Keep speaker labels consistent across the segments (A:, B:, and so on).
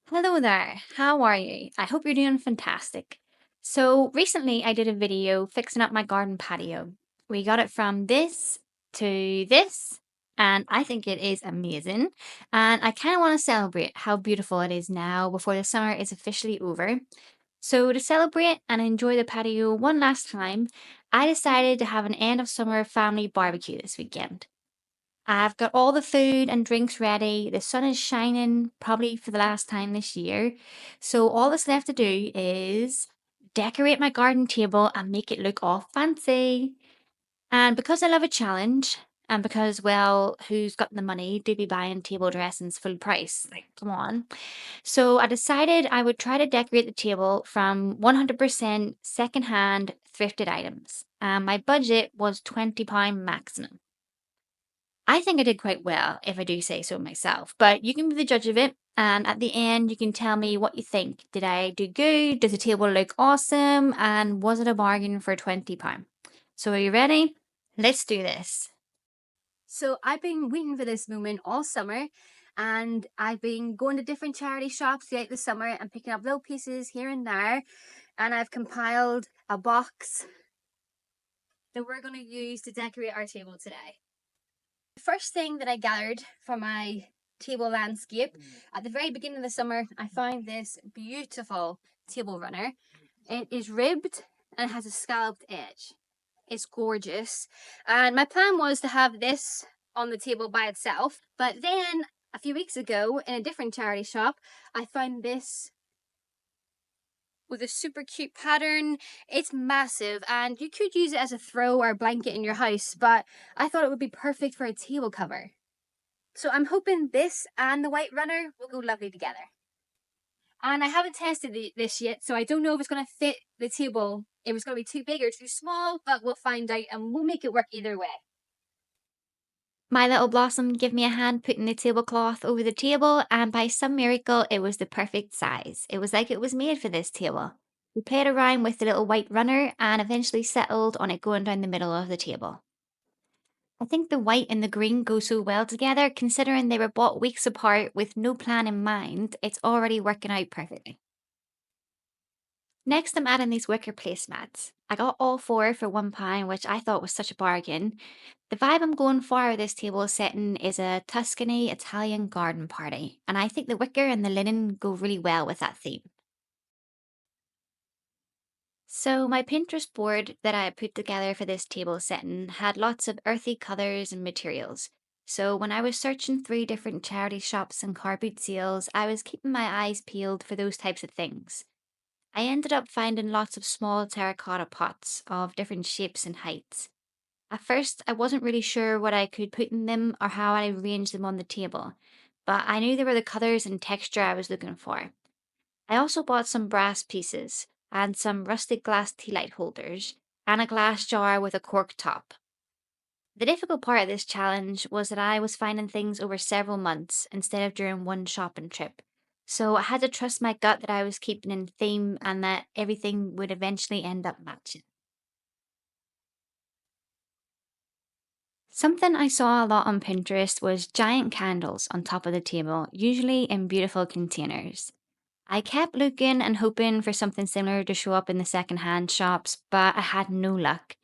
A: Hello there. How are you? I hope you're doing fantastic. So, recently I did a video fixing up my garden patio. We got it from this to this, and I think it is amazing. And I kind of want to celebrate how beautiful it is now before the summer is officially over. So, to celebrate and enjoy the patio one last time, I decided to have an end of summer family barbecue this weekend. I've got all the food and drinks ready. The sun is shining probably for the last time this year. So all that's left to do is decorate my garden table and make it look all fancy. And because I love a challenge, and because, well, who's got the money to be buying table dressings full price? Like, come on. So I decided I would try to decorate the table from 100% secondhand thrifted items. And my budget was £20 maximum. I think I did quite well, if I do say so myself, but you can be the judge of it. And at the end, you can tell me what you think. Did I do good? Does the table look awesome? And was it a bargain for £20? So, are you ready? Let's do this. So I've been waiting for this moment all summer, and I've been going to different charity shops throughout the summer and picking up little pieces here and there. And I've compiled a box that we're going to use to decorate our table today. The first thing that I gathered for my table landscape at the very beginning of the summer, I found this beautiful table runner. It is ribbed and has a scalloped edge. It's gorgeous. And my plan was to have this on the table by itself. But then a few weeks ago in a different charity shop, I found this with a super cute pattern. It's massive and you could use it as a throw or a blanket in your house, but I thought it would be perfect for a table cover. So I'm hoping this and the white runner will go lovely together. And I haven't tested this yet, so I don't know if it's going to fit the table, if it's going to be too big or too small, but we'll find out and we'll make it work either way. My little blossom gave me a hand putting the tablecloth over the table, and by some miracle, it was the perfect size. It was like it was made for this table. We played around with the little white runner and eventually settled on it going down the middle of the table. I think the white and the green go so well together, considering they were bought weeks apart with no plan in mind. It's already working out perfectly. Next, I'm adding these wicker placemats. I got all four for £1, which I thought was such a bargain. The vibe I'm going for with this table setting is a Tuscany Italian garden party, and I think the wicker and the linen go really well with that theme. So, my Pinterest board that I put together for this table setting had lots of earthy colours and materials. So, when I was searching through different charity shops and car boot sales, I was keeping my eyes peeled for those types of things. I ended up finding lots of small terracotta pots of different shapes and heights. At first, I wasn't really sure what I could put in them or how I arrange them on the table, but I knew they were the colours and texture I was looking for. I also bought some brass pieces and some rustic glass tea light holders and a glass jar with a cork top. The difficult part of this challenge was that I was finding things over several months instead of during one shopping trip. So I had to trust my gut that I was keeping in theme and that everything would eventually end up matching. Something I saw a lot on Pinterest was giant candles on top of the table, usually in beautiful containers. I kept looking and hoping for something similar to show up in the secondhand shops, but I had no luck.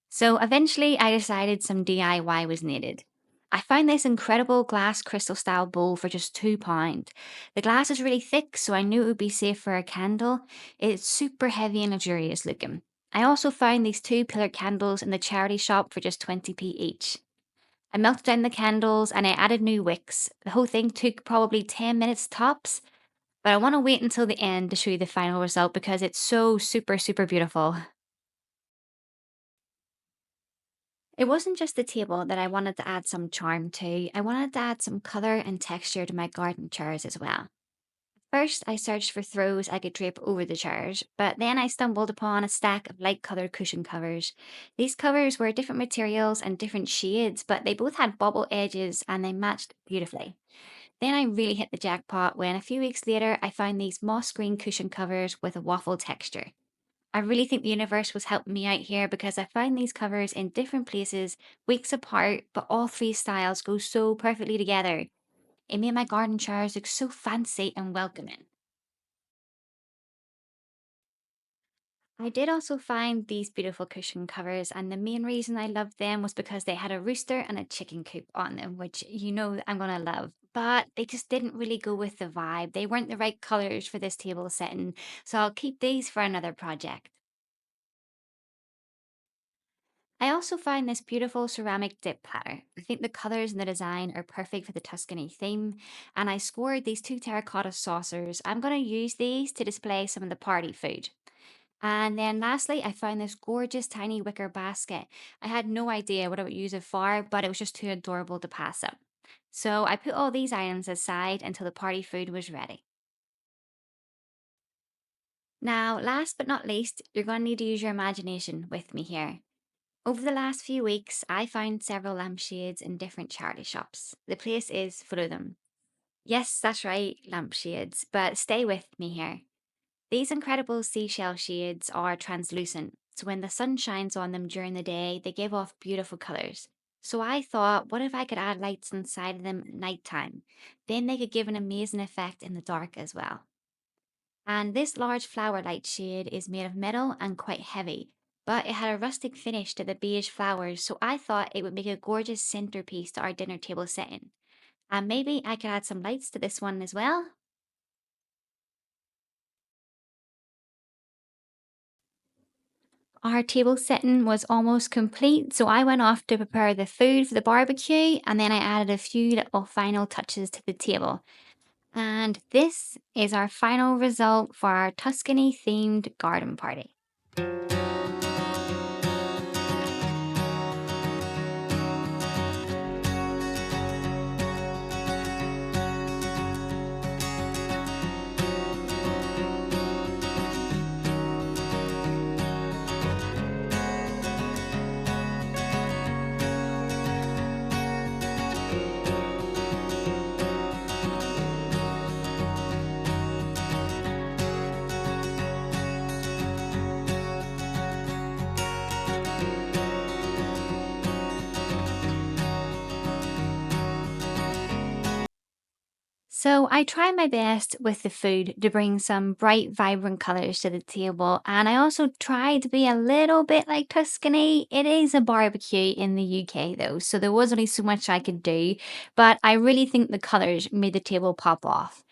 A: So eventually I decided some DIY was needed. I found this incredible glass crystal style bowl for just £2. The glass is really thick, so I knew it would be safe for a candle. It's super heavy and luxurious looking. I also found these two pillar candles in the charity shop for just 20p each. I melted down the candles and I added new wicks. The whole thing took probably 10 minutes tops, but I want to wait until the end to show you the final result because it's so super beautiful. It wasn't just the table that I wanted to add some charm to, I wanted to add some colour and texture to my garden chairs as well. First, I searched for throws I could drape over the chairs, but then I stumbled upon a stack of light coloured cushion covers. These covers were different materials and different shades, but they both had bobble edges and they matched beautifully. Then I really hit the jackpot when a few weeks later I found these moss green cushion covers with a waffle texture. I really think the universe was helping me out here because I found these covers in different places, weeks apart, but all three styles go so perfectly together. It made my garden chairs look so fancy and welcoming. I did also find these beautiful cushion covers, and the main reason I loved them was because they had a rooster and a chicken coop on them, which I'm gonna love. But they just didn't really go with the vibe. They weren't the right colors for this table setting, so I'll keep these for another project. I also find this beautiful ceramic dip platter. I think the colors and the design are perfect for the Tuscany theme, and I scored these two terracotta saucers. I'm going to use these to display some of the party food. And then lastly, I found this gorgeous tiny wicker basket. I had no idea what I would use it for, but it was just too adorable to pass up. So I put all these items aside until the party food was ready. Now, last but not least, you're going to need to use your imagination with me here. Over the last few weeks, I found several lampshades in different charity shops. The place is full of them. Yes, that's right, lampshades, but stay with me here. These incredible seashell shades are translucent, so when the sun shines on them during the day, they give off beautiful colors. So I thought, what if I could add lights inside of them at nighttime? Then they could give an amazing effect in the dark as well. And this large flower light shade is made of metal and quite heavy, but it had a rustic finish to the beige flowers, so I thought it would make a gorgeous centerpiece to our dinner table setting. And maybe I could add some lights to this one as well. Our table setting was almost complete, so I went off to prepare the food for the barbecue and then I added a few little final touches to the table. And this is our final result for our Tuscany themed garden party. So I try my best with the food to bring some bright, vibrant colors to the table. And I also try to be a little bit like Tuscany. It is a barbecue in the UK though, so there was only so much I could do. But I really think the colors made the table pop off.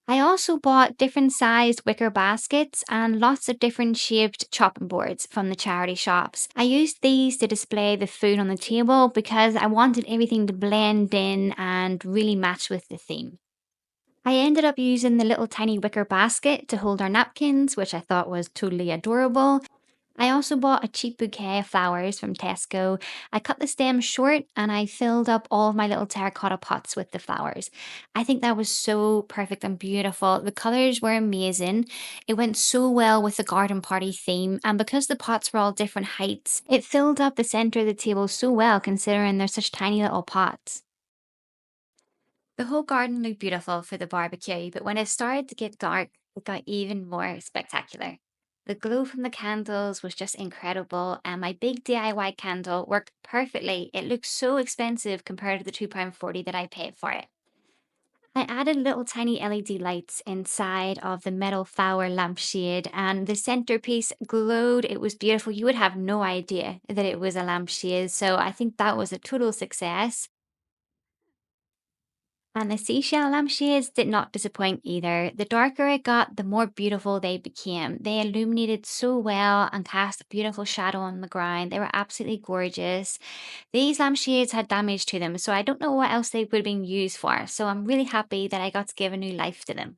A: I also bought different sized wicker baskets and lots of different shaped chopping boards from the charity shops. I used these to display the food on the table because I wanted everything to blend in and really match with the theme. I ended up using the little tiny wicker basket to hold our napkins, which I thought was totally adorable. I also bought a cheap bouquet of flowers from Tesco. I cut the stems short and I filled up all of my little terracotta pots with the flowers. I think that was so perfect and beautiful. The colors were amazing. It went so well with the garden party theme, and because the pots were all different heights, it filled up the center of the table so well considering they're such tiny little pots. The whole garden looked beautiful for the barbecue, but when it started to get dark, it got even more spectacular. The glow from the candles was just incredible, and my big DIY candle worked perfectly. It looked so expensive compared to the £2.40 that I paid for it. I added little tiny LED lights inside of the metal flower lampshade, and the centerpiece glowed. It was beautiful. You would have no idea that it was a lampshade, so I think that was a total success. And the seashell lampshades did not disappoint either. The darker it got, the more beautiful they became. They illuminated so well and cast a beautiful shadow on the ground. They were absolutely gorgeous. These lampshades had damage to them, so I don't know what else they would have been used for. So I'm really happy that I got to give a new life to them.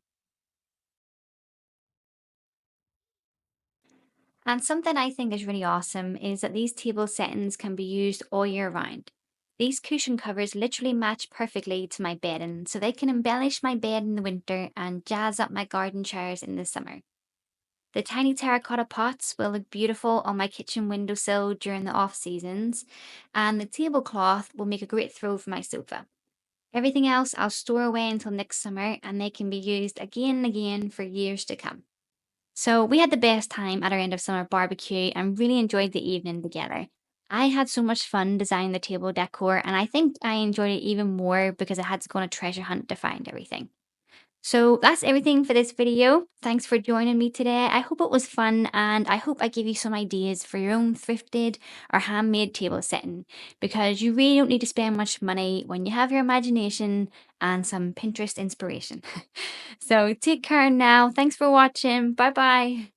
A: And something I think is really awesome is that these table settings can be used all year round. These cushion covers literally match perfectly to my bedding, so they can embellish my bed in the winter and jazz up my garden chairs in the summer. The tiny terracotta pots will look beautiful on my kitchen windowsill during the off seasons, and the tablecloth will make a great throw for my sofa. Everything else I'll store away until next summer, and they can be used again and again for years to come. So we had the best time at our end of summer barbecue and really enjoyed the evening together. I had so much fun designing the table decor, and I think I enjoyed it even more because I had to go on a treasure hunt to find everything. So that's everything for this video. Thanks for joining me today. I hope it was fun and I hope I gave you some ideas for your own thrifted or handmade table setting, because you really don't need to spend much money when you have your imagination and some Pinterest inspiration. So take care now. Thanks for watching. Bye bye.